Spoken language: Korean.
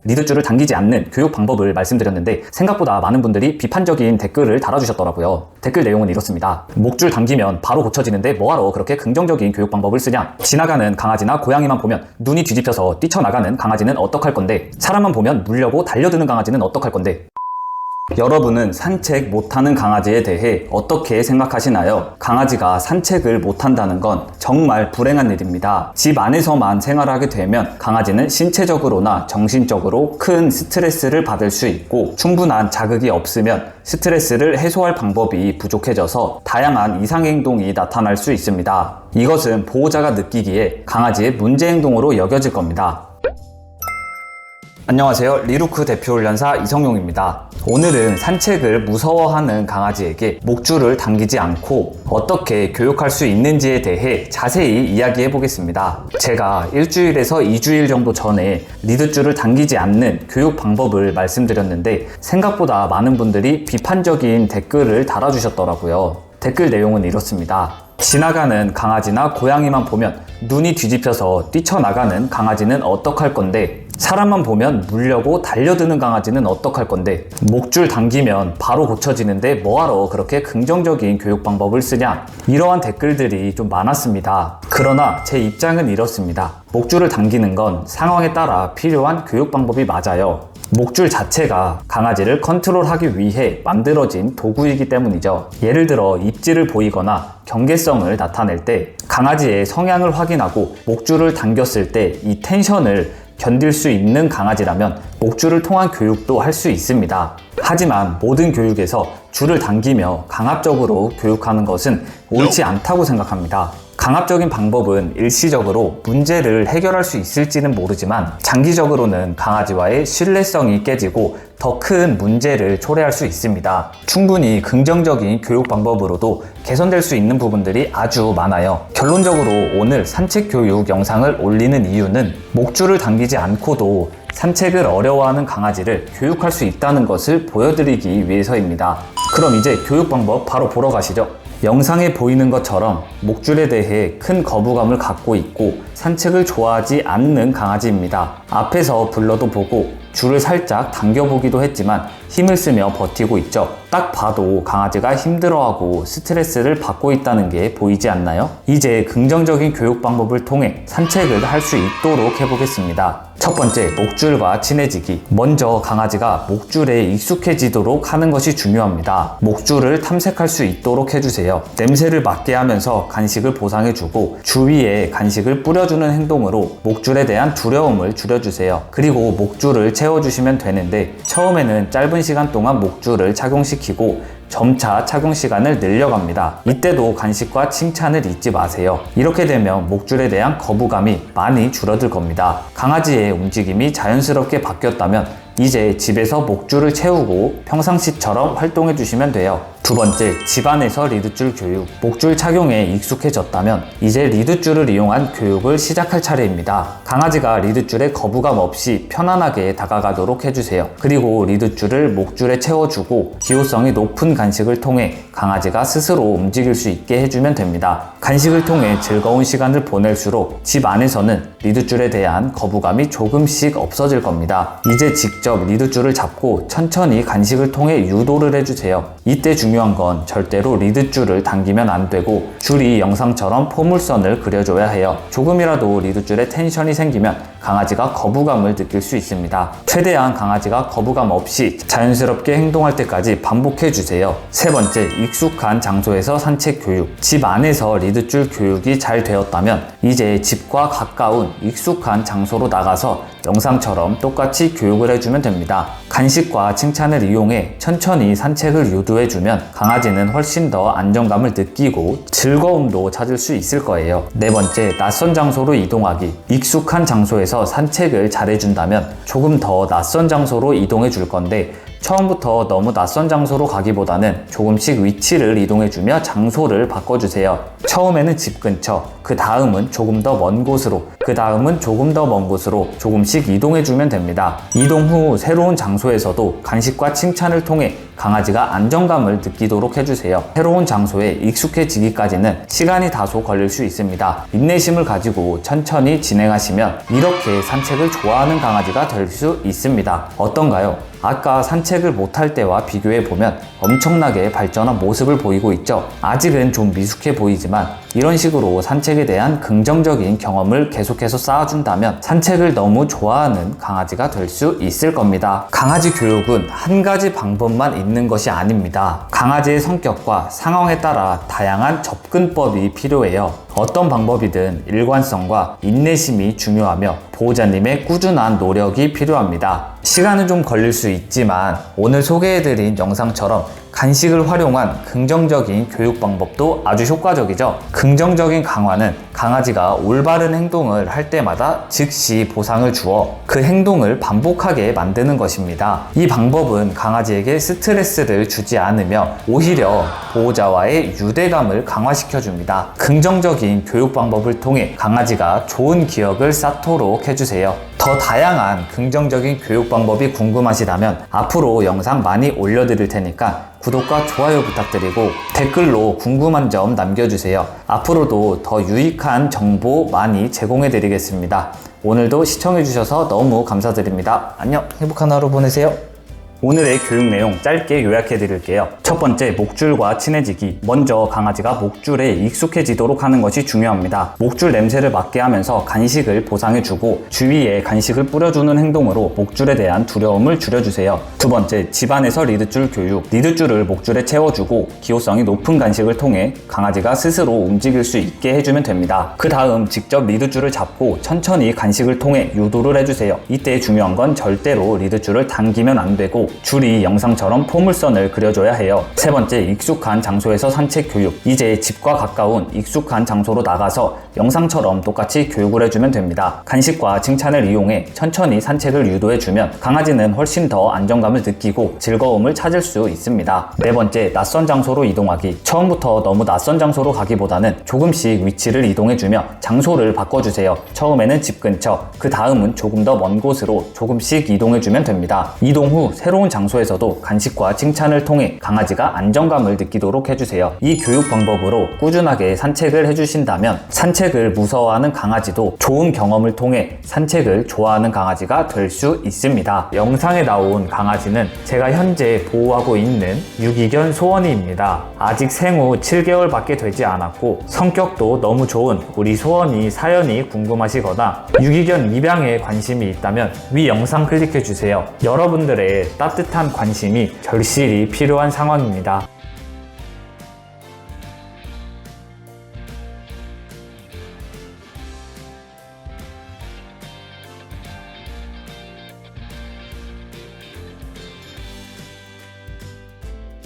리드줄을 당기지 않는 교육 방법을 말씀드렸는데 생각보다 많은 분들이 비판적인 댓글을 달아주셨더라고요. 댓글 내용은 이렇습니다. 목줄 당기면 바로 고쳐지는데 뭐하러 그렇게 긍정적인 교육 방법을 쓰냐? 지나가는 강아지나 고양이만 보면 눈이 뒤집혀서 뛰쳐나가는 강아지는 어떡할 건데? 사람만 보면 물려고 달려드는 강아지는 어떡할 건데? 여러분은 산책 못하는 강아지에 대해 어떻게 생각하시나요? 강아지가 산책을 못한다는 건 정말 불행한 일입니다. 집 안에서만 생활하게 되면 강아지는 신체적으로나 정신적으로 큰 스트레스를 받을 수 있고 충분한 자극이 없으면 스트레스를 해소할 방법이 부족해져서 다양한 이상행동이 나타날 수 있습니다. 이것은 보호자가 느끼기에 강아지의 문제행동으로 여겨질 겁니다. 안녕하세요. 리루크 대표훈련사 이성용입니다. 오늘은 산책을 무서워하는 강아지에게 목줄을 당기지 않고 어떻게 교육할 수 있는지에 대해 자세히 이야기해 보겠습니다. 제가 일주일에서 2주일 정도 전에 리드줄을 당기지 않는 교육 방법을 말씀드렸는데 생각보다 많은 분들이 비판적인 댓글을 달아주셨더라고요. 댓글 내용은 이렇습니다. 지나가는 강아지나 고양이만 보면 눈이 뒤집혀서 뛰쳐나가는 강아지는 어떡할 건데? 사람만 보면 물려고 달려드는 강아지는 어떡할 건데? 목줄 당기면 바로 고쳐지는데 뭐하러 그렇게 긍정적인 교육 방법을 쓰냐? 이러한 댓글들이 좀 많았습니다. 그러나 제 입장은 이렇습니다. 목줄을 당기는 건 상황에 따라 필요한 교육 방법이 맞아요. 목줄 자체가 강아지를 컨트롤하기 위해 만들어진 도구이기 때문이죠. 예를 들어 입질을 보이거나 경계성을 나타낼 때 강아지의 성향을 확인하고 목줄을 당겼을 때 이 텐션을 견딜 수 있는 강아지라면 목줄을 통한 교육도 할 수 있습니다. 하지만 모든 교육에서 줄을 당기며 강압적으로 교육하는 것은 옳지 않다고 생각합니다. 강압적인 방법은 일시적으로 문제를 해결할 수 있을지는 모르지만 장기적으로는 강아지와의 신뢰성이 깨지고 더 큰 문제를 초래할 수 있습니다. 충분히 긍정적인 교육 방법으로도 개선될 수 있는 부분들이 아주 많아요. 결론적으로 오늘 산책 교육 영상을 올리는 이유는 목줄을 당기지 않고도 산책을 어려워하는 강아지를 교육할 수 있다는 것을 보여드리기 위해서입니다. 그럼 이제 교육 방법 바로 보러 가시죠. 영상에 보이는 것처럼 목줄에 대해 큰 거부감을 갖고 있고 산책을 좋아하지 않는 강아지입니다. 앞에서 불러도 보고 줄을 살짝 당겨보기도 했지만 힘을 쓰며 버티고 있죠. 딱 봐도 강아지가 힘들어하고 스트레스를 받고 있다는 게 보이지 않나요? 이제 긍정적인 교육 방법을 통해 산책을 할 수 있도록 해보겠습니다. 첫 번째, 목줄과 친해지기. 먼저 강아지가 목줄에 익숙해지도록 하는 것이 중요합니다. 목줄을 탐색할 수 있도록 해주세요. 냄새를 맡게 하면서 간식을 보상해주고 주위에 간식을 뿌려주는 행동으로 목줄에 대한 두려움을 줄여주세요. 그리고 목줄을 채워주시면 되는데 처음에는 짧은 시간 동안 목줄을 착용시키고 점차 착용 시간을 늘려갑니다. 이때도 간식과 칭찬을 잊지 마세요. 이렇게 되면 목줄에 대한 거부감이 많이 줄어들 겁니다. 강아지의 움직임이 자연스럽게 바뀌었다면 이제 집에서 목줄을 채우고 평상시처럼 활동해 주시면 돼요. 두 번째, 집안에서 리드줄 교육. 목줄 착용에 익숙해졌다면 이제 리드줄을 이용한 교육을 시작할 차례입니다. 강아지가 리드줄에 거부감 없이 편안하게 다가가도록 해주세요. 그리고 리드줄을 목줄에 채워주고 기호성이 높은 간식을 통해 강아지가 스스로 움직일 수 있게 해주면 됩니다. 간식을 통해 즐거운 시간을 보낼수록 집 안에서는 리드줄에 대한 거부감이 조금씩 없어질 겁니다. 이제 직접 리드줄을 잡고 천천히 간식을 통해 유도를 해주세요. 이때 중요한 건 절대로 리드줄을 당기면 안 되고 줄이 영상처럼 포물선을 그려줘야 해요. 조금이라도 리드줄에 텐션이 생기면 강아지가 거부감을 느낄 수 있습니다. 최대한 강아지가 거부감 없이 자연스럽게 행동할 때까지 반복해주세요. 세 번째, 익숙한 장소에서 산책 교육. 집 안에서 리드줄 교육이 잘 되었다면 이제 집과 가까운 익숙한 장소로 나가서 영상처럼 똑같이 교육을 해주면 됩니다. 간식과 칭찬을 이용해 천천히 산책을 유도해주면 강아지는 훨씬 더 안정감을 느끼고 즐거움도 찾을 수 있을 거예요. 네 번째, 낯선 장소로 이동하기. 익숙한 장소에서 산책을 잘해준다면 조금 더 낯선 장소로 이동해 줄 건데 처음부터 너무 낯선 장소로 가기보다는 조금씩 위치를 이동해주며 장소를 바꿔주세요. 처음에는 집 근처, 그 다음은 조금 더 먼 곳으로 그 다음은 조금 더 먼 곳으로 조금씩 이동해주면 됩니다. 이동 후 새로운 장소에서도 간식과 칭찬을 통해 강아지가 안정감을 느끼도록 해주세요. 새로운 장소에 익숙해지기까지는 시간이 다소 걸릴 수 있습니다. 인내심을 가지고 천천히 진행하시면 이렇게 산책을 좋아하는 강아지가 될 수 있습니다. 어떤가요? 아까 산책을 못할 때와 비교해보면 엄청나게 발전한 모습을 보이고 있죠. 아직은 좀 미숙해 보이지만 이런 식으로 산책에 대한 긍정적인 경험을 계속해서 쌓아준다면 산책을 너무 좋아하는 강아지가 될 수 있을 겁니다. 강아지 교육은 한 가지 방법만 있는 것이 아닙니다. 강아지의 성격과 상황에 따라 다양한 접근법이 필요해요. 어떤 방법이든 일관성과 인내심이 중요하며 보호자님의 꾸준한 노력이 필요합니다. 시간은 좀 걸릴 수 있지만 오늘 소개해드린 영상처럼 간식을 활용한 긍정적인 교육 방법도 아주 효과적이죠. 긍정적인 강화는 강아지가 올바른 행동을 할 때마다 즉시 보상을 주어 그 행동을 반복하게 만드는 것입니다. 이 방법은 강아지에게 스트레스를 주지 않으며 오히려 보호자와의 유대감을 강화시켜줍니다. 긍정적인 교육 방법을 통해 강아지가 좋은 기억을 쌓도록 해주세요. 더 다양한 긍정적인 교육 방법이 궁금하시다면 앞으로 영상 많이 올려드릴 테니까 구독과 좋아요 부탁드리고 댓글로 궁금한 점 남겨주세요. 앞으로도 더 유익한 정보 많이 제공해드리겠습니다. 오늘도 시청해주셔서 너무 감사드립니다. 안녕, 행복한 하루 보내세요. 오늘의 교육 내용 짧게 요약해 드릴게요. 첫 번째, 목줄과 친해지기. 먼저 강아지가 목줄에 익숙해지도록 하는 것이 중요합니다. 목줄 냄새를 맡게 하면서 간식을 보상해주고 주위에 간식을 뿌려주는 행동으로 목줄에 대한 두려움을 줄여주세요. 두 번째, 집안에서 리드줄 교육. 리드줄을 목줄에 채워주고 기호성이 높은 간식을 통해 강아지가 스스로 움직일 수 있게 해주면 됩니다. 그 다음 직접 리드줄을 잡고 천천히 간식을 통해 유도를 해주세요. 이때 중요한 건 절대로 리드줄을 당기면 안 되고 줄이 영상처럼 포물선을 그려줘야 해요. 세 번째, 익숙한 장소에서 산책 교육. 이제 집과 가까운 익숙한 장소로 나가서 영상처럼 똑같이 교육을 해주면 됩니다. 간식과 칭찬을 이용해 천천히 산책을 유도해주면 강아지는 훨씬 더 안정감을 느끼고 즐거움을 찾을 수 있습니다. 네 번째, 낯선 장소로 이동하기. 처음부터 너무 낯선 장소로 가기보다는 조금씩 위치를 이동해주며 장소를 바꿔주세요. 처음에는 집 근처, 그 다음은 조금 더 먼 곳으로 조금씩 이동해주면 됩니다. 이동 후 새로운 장소에서도 간식과 칭찬을 통해 강아지가 안정감을 느끼도록 해주세요. 이 교육 방법으로 꾸준하게 산책을 해주신다면 산책을 무서워하는 강아지도 좋은 경험을 통해 산책을 좋아하는 강아지가 될 수 있습니다. 영상에 나온 강아지는 제가 현재 보호하고 있는 유기견 소원이입니다. 아직 생후 7개월밖에 되지 않았고 성격도 너무 좋은 우리 소원이 사연이 궁금하시거나 유기견 입양에 관심이 있다면 위 영상 클릭해주세요. 여러분들의 따뜻한 관심이 절실히 필요한 상황입니다.